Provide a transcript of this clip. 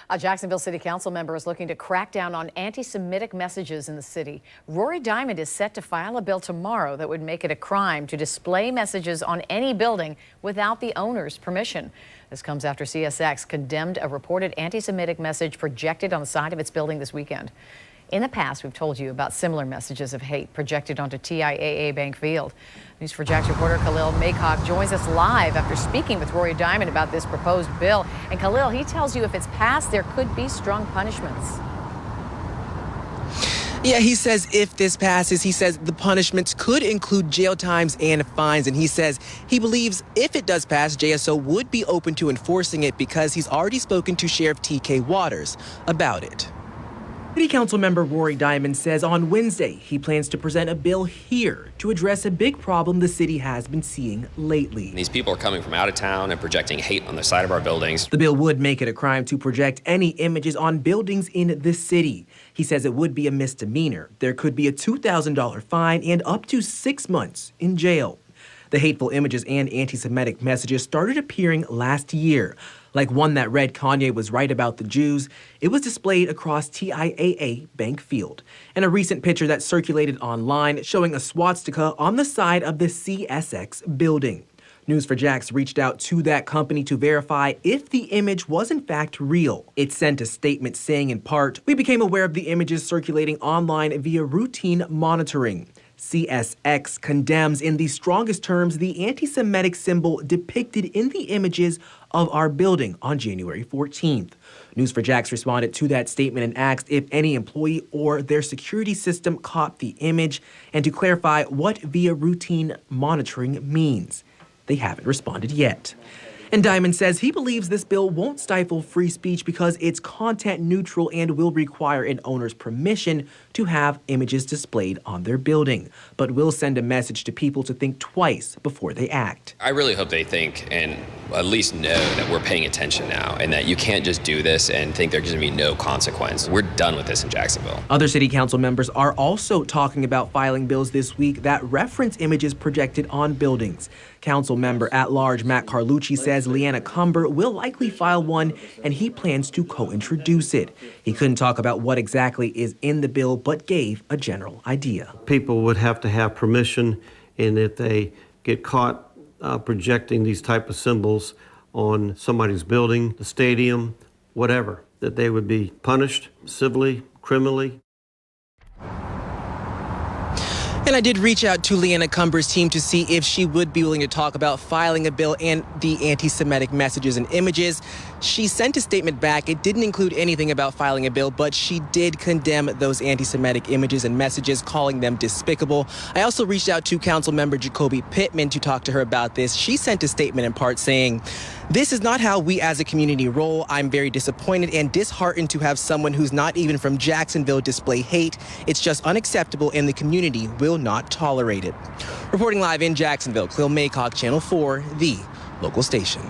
A Jacksonville City Council member is looking to crack down on anti-Semitic messages in the city. Rory Diamond is set to file a bill tomorrow that would make it a crime to display messages on any building without the owner's permission. This comes after CSX condemned a reported anti-Semitic message projected on the side of its building this weekend. In the past, we've told you about similar messages of hate projected onto TIAA Bank Field. News4Jax reporter Khalil Maycock joins us live after speaking with Rory Diamond about this proposed bill. And Khalil, he tells you if it's passed, there could be strong punishments. Yeah, he says if this passes, he says the punishments could include jail times and fines. And he says he believes if it does pass, JSO would be open to enforcing it because he's already spoken to Sheriff TK Waters about it. City Council member Rory Diamond says on Wednesday he plans to present a bill here to address a big problem the city has been seeing lately. These people are coming from out of town and projecting hate on the side of our buildings. The bill would make it a crime to project any images on buildings in the city. He says it would be a misdemeanor. There could be a $2,000 fine and up to 6 months in jail. The hateful images and anti-Semitic messages started appearing last year. Like one that read Kanye was right about the Jews, it was displayed across TIAA Bank Field. And a recent picture that circulated online showing a swastika on the side of the CSX building. News4Jax reached out to that company to verify if the image was in fact real. It sent a statement saying in part, "We became aware of the images circulating online via routine monitoring. CSX condemns in the strongest terms the anti-Semitic symbol depicted in the images of our building on January 14th. News4Jax responded to that statement and asked if any employee or their security system caught the image and to clarify what via routine monitoring means. They haven't responded yet. And Diamond says he believes this bill won't stifle free speech because it's content neutral and will require an owner's permission to have images displayed on their building, but will send a message to people to think twice before they act. I really hope they think and at least know that we're paying attention now and that you can't just do this and think there's going to be no consequence. We're done with this in Jacksonville. Other city council members are also talking about filing bills this week that reference images projected on buildings. Council member at large Matt Carlucci says Leanna Cumber will likely file one and he plans to co-introduce it. He couldn't talk about what exactly is in the bill, but gave a general idea. People would have to have permission, and if they get caught projecting these type of symbols on somebody's building, the stadium, whatever, that they would be punished civilly, criminally. And I did reach out to Leanna Cumber's team to see if she would be willing to talk about filing a bill and the anti-Semitic messages and images. She sent a statement back. It didn't include anything about filing a bill, but she did condemn those anti-Semitic images and messages, calling them despicable. I also reached out to Councilmember Jacoby Pittman to talk to her about this. She sent a statement in part saying, "This is not how we as a community roll. I'm very disappointed and disheartened to have someone who's not even from Jacksonville display hate. It's just unacceptable and the community will not tolerate it." Reporting live in Jacksonville, Khalil Maycock, Channel 4, the local station.